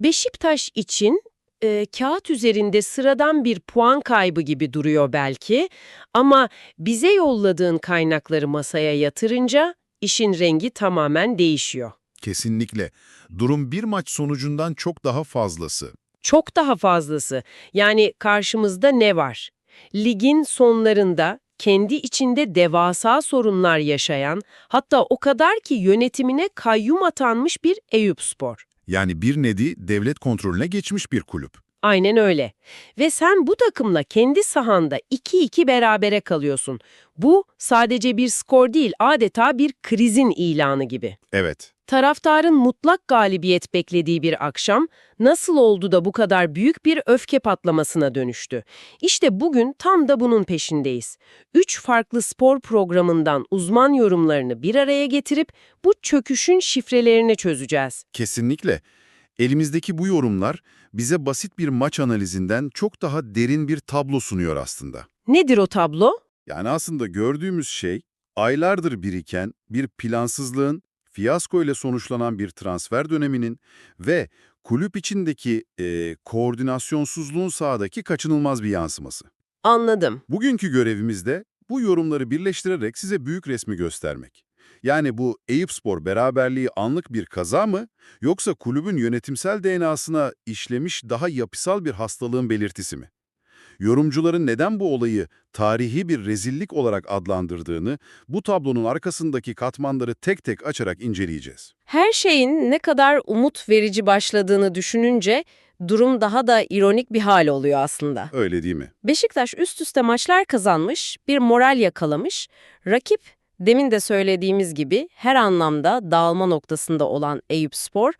Beşiktaş için kağıt üzerinde sıradan bir puan kaybı gibi duruyor belki ama bize yolladığın kaynakları masaya yatırınca işin rengi tamamen değişiyor. Kesinlikle. Durum bir maç sonucundan çok daha fazlası. Çok daha fazlası. Yani karşımızda ne var? Ligin sonlarında kendi içinde devasa sorunlar yaşayan, hatta o kadar ki yönetimine kayyum atanmış bir Eyüpspor. Yani bir nevi devlet kontrolüne geçmiş bir kulüp. Aynen öyle. Ve sen bu takımla kendi sahanda 2-2 berabere kalıyorsun. Bu sadece bir skor değil, adeta bir krizin ilanı gibi. Evet. Taraftarın mutlak galibiyet beklediği bir akşam nasıl oldu da bu kadar büyük bir öfke patlamasına dönüştü? İşte bugün tam da bunun peşindeyiz. 3 farklı spor programından uzman yorumlarını bir araya getirip bu çöküşün şifrelerini çözeceğiz. Kesinlikle. Elimizdeki bu yorumlar bize basit bir maç analizinden çok daha derin bir tablo sunuyor aslında. Nedir o tablo? Yani aslında gördüğümüz şey, aylardır biriken bir plansızlığın, fiyasko ile sonuçlanan bir transfer döneminin ve kulüp içindeki koordinasyonsuzluğun sahadaki kaçınılmaz bir yansıması. Anladım. Bugünkü görevimiz de bu yorumları birleştirerek size büyük resmi göstermek. Yani bu Eyüpspor beraberliği anlık bir kaza mı, yoksa kulübün yönetimsel DNA'sına işlemiş daha yapısal bir hastalığın belirtisi mi? Yorumcuların neden bu olayı tarihi bir rezillik olarak adlandırdığını, bu tablonun arkasındaki katmanları tek tek açarak inceleyeceğiz. Her şeyin ne kadar umut verici başladığını düşününce durum daha da ironik bir hal oluyor aslında. Öyle değil mi? Beşiktaş üst üste maçlar kazanmış, bir moral yakalamış. Rakip, demin de söylediğimiz gibi her anlamda dağılma noktasında olan Eyüpspor,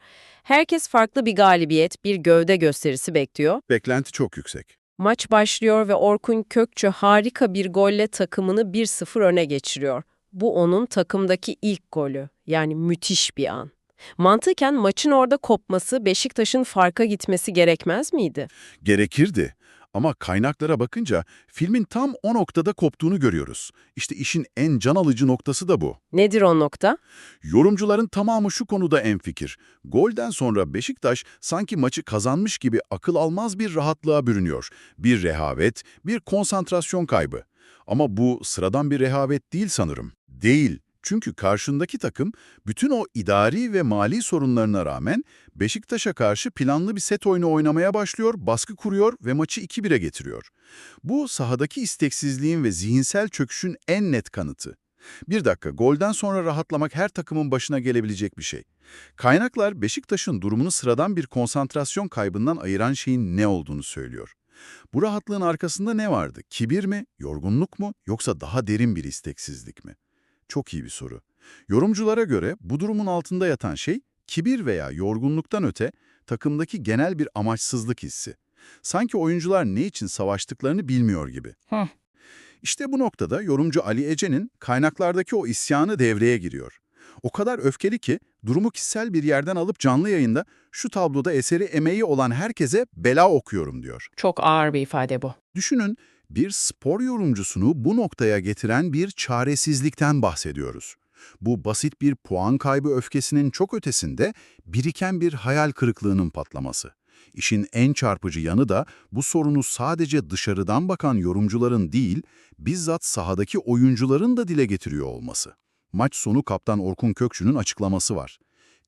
herkes farklı bir galibiyet, bir gövde gösterisi bekliyor. Beklenti çok yüksek. Maç başlıyor ve Orkun Kökçü harika bir golle takımını 1-0 öne geçiriyor. Bu onun takımdaki ilk golü. Yani müthiş bir an. Mantıken maçın orada kopması, Beşiktaş'ın farka gitmesi gerekmez miydi? Gerekirdi. Ama kaynaklara bakınca filmin tam o noktada koptuğunu görüyoruz. İşte işin en can alıcı noktası da bu. Nedir o nokta? Yorumcuların tamamı şu konuda hemfikir. Golden sonra Beşiktaş sanki maçı kazanmış gibi akıl almaz bir rahatlığa bürünüyor. Bir rehavet, bir konsantrasyon kaybı. Ama bu sıradan bir rehavet değil sanırım. Değil. Çünkü karşındaki takım bütün o idari ve mali sorunlarına rağmen Beşiktaş'a karşı planlı bir set oyunu oynamaya başlıyor, baskı kuruyor ve maçı 2-1'e getiriyor. Bu sahadaki isteksizliğin ve zihinsel çöküşün en net kanıtı. Bir dakika, golden sonra rahatlamak her takımın başına gelebilecek bir şey. Kaynaklar Beşiktaş'ın durumunu sıradan bir konsantrasyon kaybından ayıran şeyin ne olduğunu söylüyor. Bu rahatlığın arkasında ne vardı? Kibir mi, yorgunluk mu, yoksa daha derin bir isteksizlik mi? Çok iyi bir soru. Yorumculara göre bu durumun altında yatan şey, kibir veya yorgunluktan öte takımdaki genel bir amaçsızlık hissi. Sanki oyuncular ne için savaştıklarını bilmiyor gibi. İşte bu noktada yorumcu Ali Ece'nin kaynaklardaki o isyanı devreye giriyor. O kadar öfkeli ki durumu kişisel bir yerden alıp canlı yayında şu tabloda eseri emeği olan herkese bela okuyorum diyor. Çok ağır bir ifade bu. Düşünün, bir spor yorumcusunu bu noktaya getiren bir çaresizlikten bahsediyoruz. Bu basit bir puan kaybı öfkesinin çok ötesinde biriken bir hayal kırıklığının patlaması. İşin en çarpıcı yanı da bu sorunu sadece dışarıdan bakan yorumcuların değil, bizzat sahadaki oyuncuların da dile getiriyor olması. Maç sonu kaptan Orkun Kökçü'nün açıklaması var.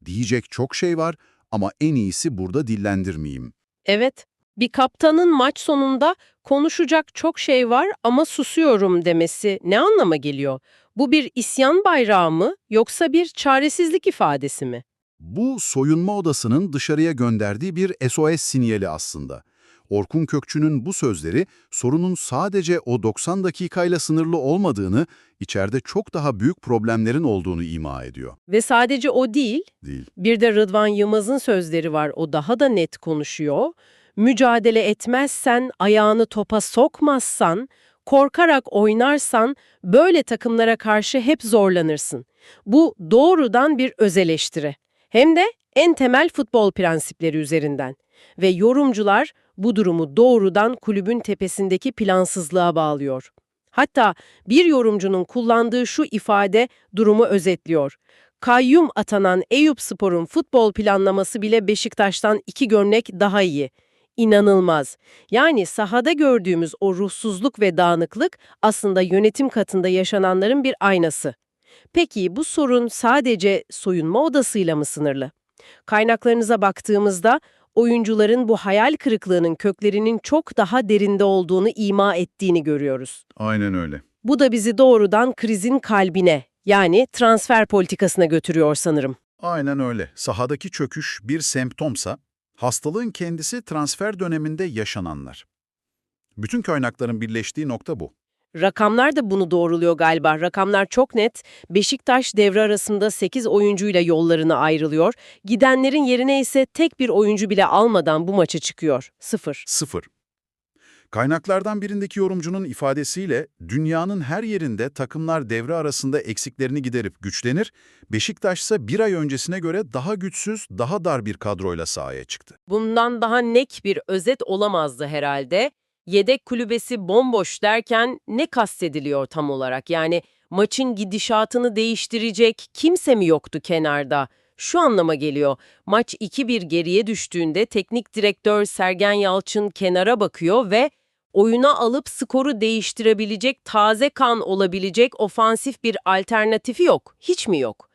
Diyecek çok şey var ama en iyisi burada dillendirmeyeyim. Evet, bir kaptanın maç sonunda konuşacak çok şey var ama susuyorum demesi ne anlama geliyor? Bu bir isyan bayrağı mı yoksa bir çaresizlik ifadesi mi? Bu soyunma odasının dışarıya gönderdiği bir SOS sinyali aslında. Orkun Kökçü'nün bu sözleri sorunun sadece o 90 dakikayla sınırlı olmadığını, içeride çok daha büyük problemlerin olduğunu ima ediyor. Ve sadece o değil, Değil. bir de Rıdvan Yılmaz'ın sözleri var, o daha da net konuşuyor. Mücadele etmezsen, ayağını topa sokmazsan, korkarak oynarsan böyle takımlara karşı hep zorlanırsın. Bu doğrudan bir öz eleştiri. Hem de en temel futbol prensipleri üzerinden. Ve yorumcular bu durumu doğrudan kulübün tepesindeki plansızlığa bağlıyor. Hatta bir yorumcunun kullandığı şu ifade durumu özetliyor. Kayyum atanan Eyüpspor'un futbol planlaması bile Beşiktaş'tan 2 gömlek daha iyi. İnanılmaz. Yani sahada gördüğümüz o ruhsuzluk ve dağınıklık aslında yönetim katında yaşananların bir aynası. Peki bu sorun sadece soyunma odasıyla mı sınırlı? Kaynaklarınıza baktığımızda oyuncuların bu hayal kırıklığının köklerinin çok daha derinde olduğunu ima ettiğini görüyoruz. Aynen öyle. Bu da bizi doğrudan krizin kalbine, yani transfer politikasına götürüyor sanırım. Aynen öyle. Sahadaki çöküş bir semptomsa, hastalığın kendisi transfer döneminde yaşananlar. Bütün kaynakların birleştiği nokta bu. Rakamlar da bunu doğruluyor galiba. Rakamlar çok net. Beşiktaş devre arasında 8 oyuncuyla yollarına ayrılıyor. Gidenlerin yerine ise tek bir oyuncu bile almadan bu maça çıkıyor. 0. 0. Kaynaklardan birindeki yorumcunun ifadesiyle dünyanın her yerinde takımlar devre arasında eksiklerini giderip güçlenir, Beşiktaş ise bir ay öncesine göre daha güçsüz, daha dar bir kadroyla sahaya çıktı. Bundan daha net bir özet olamazdı herhalde. Yedek kulübesi bomboş derken ne kastediliyor tam olarak? Yani maçın gidişatını değiştirecek kimse mi yoktu kenarda? Şu anlama geliyor. Maç 2-1 geriye düştüğünde teknik direktör Sergen Yalçın kenara bakıyor ve oyuna alıp skoru değiştirebilecek, taze kan olabilecek ofansif bir alternatifi yok. Hiç mi yok?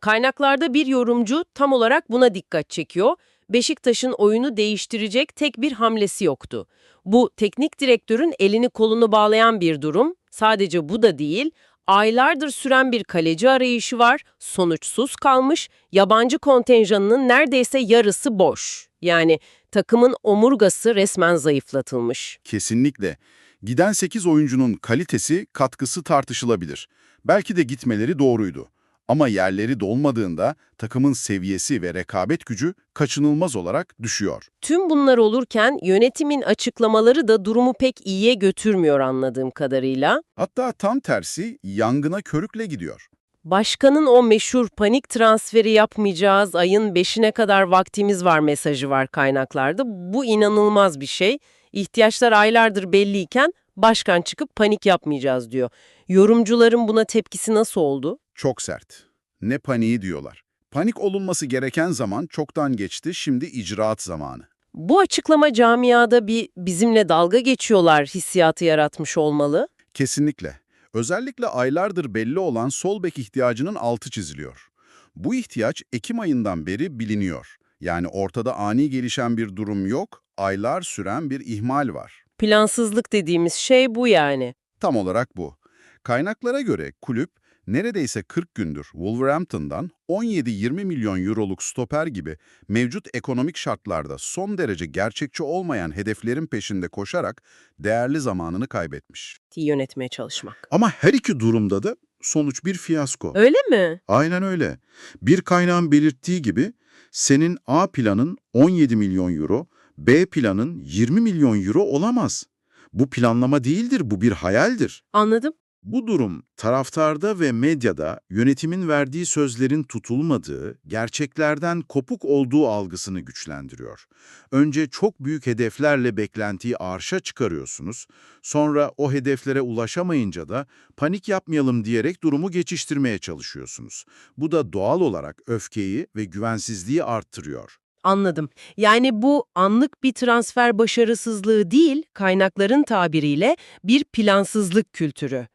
Kaynaklarda bir yorumcu tam olarak buna dikkat çekiyor. Beşiktaş'ın oyunu değiştirecek tek bir hamlesi yoktu. Bu teknik direktörün elini kolunu bağlayan bir durum. Sadece bu da değil, aylardır süren bir kaleci arayışı var, sonuçsuz kalmış, yabancı kontenjanının neredeyse yarısı boş. Yani takımın omurgası resmen zayıflatılmış. Kesinlikle. Giden 8 oyuncunun kalitesi, katkısı tartışılabilir. Belki de gitmeleri doğruydu. Ama yerleri dolmadığında takımın seviyesi ve rekabet gücü kaçınılmaz olarak düşüyor. Tüm bunlar olurken yönetimin açıklamaları da durumu pek iyiye götürmüyor anladığım kadarıyla. Hatta tam tersi yangına körükle gidiyor. Başkanın o meşhur panik transferi yapmayacağız, ayın 5'ine kadar vaktimiz var mesajı var kaynaklarda. Bu inanılmaz bir şey. İhtiyaçlar aylardır belliyken başkan çıkıp panik yapmayacağız diyor. Yorumcuların buna tepkisi nasıl oldu? Çok sert. Ne paniği diyorlar. Panik olunması gereken zaman çoktan geçti, şimdi icraat zamanı. Bu açıklama camiada bir bizimle dalga geçiyorlar hissiyatı yaratmış olmalı. Kesinlikle. Özellikle aylardır belli olan sol bek ihtiyacının altı çiziliyor. Bu ihtiyaç Ekim ayından beri biliniyor. Yani ortada ani gelişen bir durum yok, aylar süren bir ihmal var. Plansızlık dediğimiz şey bu yani. Tam olarak bu. Kaynaklara göre kulüp neredeyse 40 gündür Wolverhampton'dan 17-20 milyon euroluk stoper gibi mevcut ekonomik şartlarda son derece gerçekçi olmayan hedeflerin peşinde koşarak değerli zamanını kaybetmiş. Yönetmeye çalışmak. Ama her iki durumda da sonuç bir fiyasko. Öyle mi? Aynen öyle. Bir kaynağın belirttiği gibi senin A planın 17 milyon euro, B planın 20 milyon euro olamaz. Bu planlama değildir, bu bir hayaldir. Anladım. Bu durum taraftarda ve medyada yönetimin verdiği sözlerin tutulmadığı, gerçeklerden kopuk olduğu algısını güçlendiriyor. Önce çok büyük hedeflerle beklentiyi arşa çıkarıyorsunuz, sonra o hedeflere ulaşamayınca da panik yapmayalım diyerek durumu geçiştirmeye çalışıyorsunuz. Bu da doğal olarak öfkeyi ve güvensizliği arttırıyor. Anladım. Yani bu anlık bir transfer başarısızlığı değil, kaynakların tabiriyle bir plansızlık kültürü.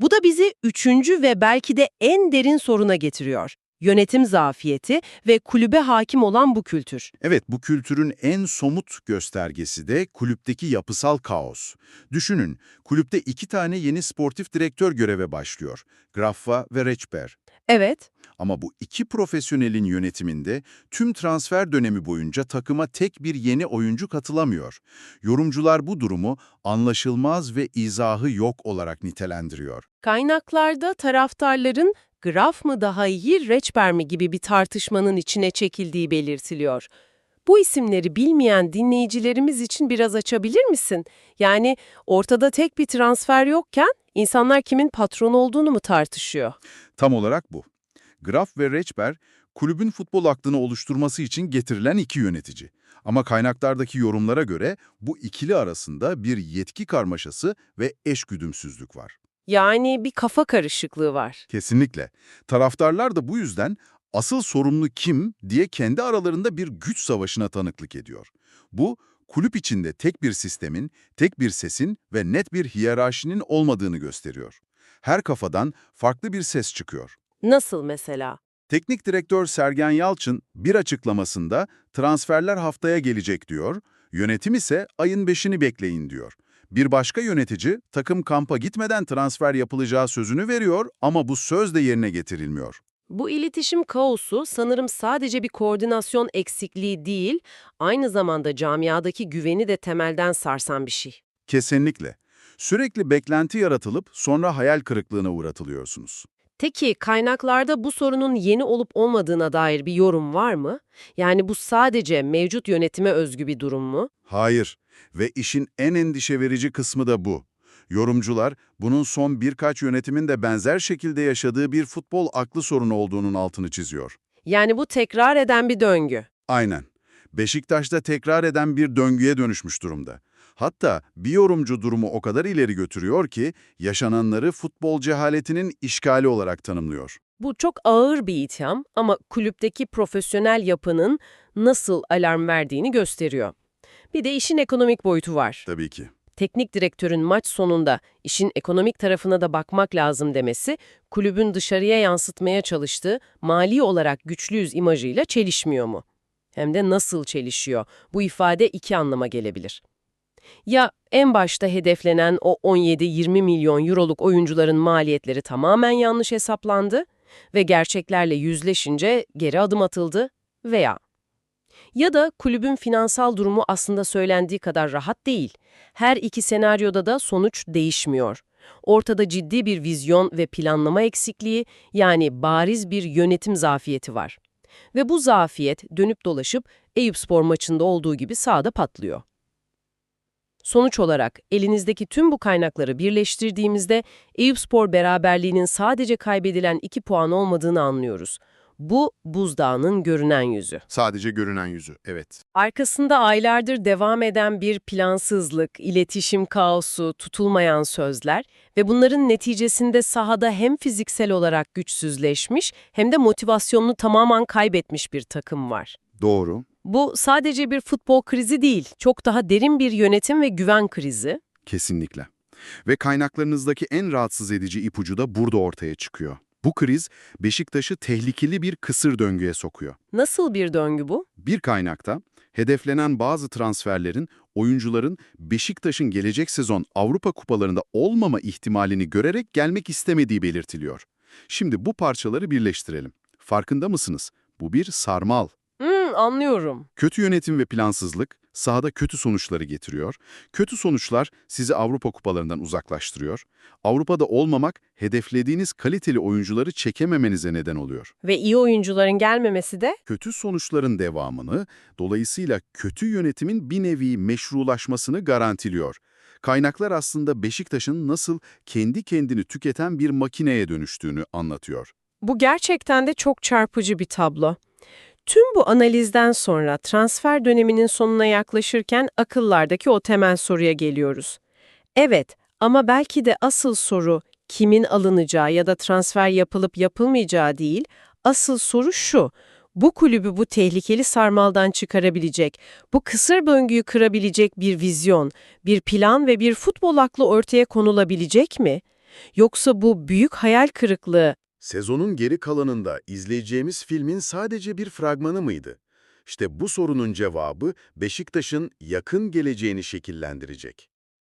Bu da bizi üçüncü ve belki de en derin soruna getiriyor. Yönetim zafiyeti ve kulübe hakim olan bu kültür. Evet, bu kültürün en somut göstergesi de kulüpteki yapısal kaos. Düşünün, kulüpte 2 tane yeni sportif direktör göreve başlıyor. Graffa ve Reçber. Evet, Ama bu iki profesyonelin yönetiminde tüm transfer dönemi boyunca takıma tek bir yeni oyuncu katılamıyor. Yorumcular bu durumu anlaşılmaz ve izahı yok olarak nitelendiriyor. kaynaklarda taraftarların Graf mı daha iyi, Reçber mi gibi bir tartışmanın içine çekildiği belirtiliyor. Bu isimleri bilmeyen dinleyicilerimiz için biraz açabilir misin? Yani ortada tek bir transfer yokken insanlar kimin patron olduğunu mu tartışıyor? Tam olarak bu. Graf ve Reçber, kulübün futbol aklını oluşturması için getirilen iki yönetici. Ama kaynaklardaki yorumlara göre bu ikili arasında bir yetki karmaşası ve eşgüdümsüzlük var. Yani bir kafa karışıklığı var. Kesinlikle. Taraftarlar da bu yüzden Asıl sorumlu kim diye kendi aralarında bir güç savaşına tanıklık ediyor. Bu, kulüp içinde tek bir sistemin, tek bir sesin ve net bir hiyerarşinin olmadığını gösteriyor. Her kafadan farklı bir ses çıkıyor. Nasıl mesela? Teknik direktör Sergen Yalçın bir açıklamasında transferler haftaya gelecek diyor, yönetim ise ayın 5'ini bekleyin diyor. Bir başka yönetici takım kampa gitmeden transfer yapılacağı sözünü veriyor ama bu söz de yerine getirilmiyor. Bu iletişim kaosu sanırım sadece bir koordinasyon eksikliği değil, aynı zamanda camiadaki güveni de temelden sarsan bir şey. Kesinlikle. Sürekli beklenti yaratılıp sonra hayal kırıklığına uğratılıyorsunuz. Peki kaynaklarda bu sorunun yeni olup olmadığına dair bir yorum var mı? Yani bu sadece mevcut yönetime özgü bir durum mu? Hayır ve işin en endişe verici kısmı da bu. Yorumcular bunun son birkaç yönetimin de benzer şekilde yaşadığı bir futbol aklı sorunu olduğunun altını çiziyor. Yani bu tekrar eden bir döngü. Aynen. Beşiktaş'ta tekrar eden bir döngüye dönüşmüş durumda. Hatta bir yorumcu durumu o kadar ileri götürüyor ki yaşananları futbol cehaletinin işgali olarak tanımlıyor. Bu çok ağır bir itham ama kulüpteki profesyonel yapının nasıl alarm verdiğini gösteriyor. Bir de işin ekonomik boyutu var. Tabii ki. Teknik direktörün maç sonunda işin ekonomik tarafına da bakmak lazım demesi, kulübün dışarıya yansıtmaya çalıştığı mali olarak güçlüyüz imajıyla çelişmiyor mu? Hem de nasıl çelişiyor? Bu ifade iki anlama gelebilir. Ya en başta hedeflenen o 17-20 milyon euroluk oyuncuların maliyetleri tamamen yanlış hesaplandı ve gerçeklerle yüzleşince geri adım atıldı veya ya da kulübün finansal durumu aslında söylendiği kadar rahat değil. Her iki senaryoda da sonuç değişmiyor. Ortada ciddi bir vizyon ve planlama eksikliği, yani bariz bir yönetim zafiyeti var. Ve bu zafiyet dönüp dolaşıp Eyüpspor maçında olduğu gibi sahada patlıyor. Sonuç olarak elinizdeki tüm bu kaynakları birleştirdiğimizde Eyüpspor beraberliğinin sadece kaybedilen 2 puan olmadığını anlıyoruz. Bu buzdağının görünen yüzü. Sadece görünen yüzü, evet. Arkasında aylardır devam eden bir plansızlık, iletişim kaosu, tutulmayan sözler ve bunların neticesinde sahada hem fiziksel olarak güçsüzleşmiş hem de motivasyonunu tamamen kaybetmiş bir takım var. Doğru. Bu sadece bir futbol krizi değil, çok daha derin bir yönetim ve güven krizi. Kesinlikle. Ve kaynaklarınızdaki en rahatsız edici ipucu da burada ortaya çıkıyor. Bu kriz Beşiktaş'ı tehlikeli bir kısır döngüye sokuyor. Nasıl bir döngü bu? Bir kaynakta hedeflenen bazı transferlerin oyuncuların Beşiktaş'ın gelecek sezon Avrupa kupalarında olmama ihtimalini görerek gelmek istemediği belirtiliyor. Şimdi bu parçaları birleştirelim. Farkında mısınız? Bu bir sarmal. Anlıyorum. Kötü yönetim ve plansızlık sahada kötü sonuçları getiriyor. Kötü sonuçlar sizi Avrupa kupalarından uzaklaştırıyor. Avrupa'da olmamak hedeflediğiniz kaliteli oyuncuları çekememenize neden oluyor. Ve iyi oyuncuların gelmemesi de? Kötü sonuçların devamını, dolayısıyla kötü yönetimin bir nevi meşrulaşmasını garantiliyor. Kaynaklar aslında Beşiktaş'ın nasıl kendi kendini tüketen bir makineye dönüştüğünü anlatıyor. Bu gerçekten de çok çarpıcı bir tablo. Tüm bu analizden sonra transfer döneminin sonuna yaklaşırken akıllardaki o temel soruya geliyoruz. Evet, ama belki de asıl soru kimin alınacağı ya da transfer yapılıp yapılmayacağı değil, asıl soru şu: bu kulübü bu tehlikeli sarmaldan çıkarabilecek, bu kısır döngüyü kırabilecek bir vizyon, bir plan ve bir futbol aklı ortaya konulabilecek mi? Yoksa bu büyük hayal kırıklığı Sezonun geri kalanında izleyeceğimiz filmin sadece bir fragmanı mıydı? İşte bu sorunun cevabı Beşiktaş'ın yakın geleceğini şekillendirecek.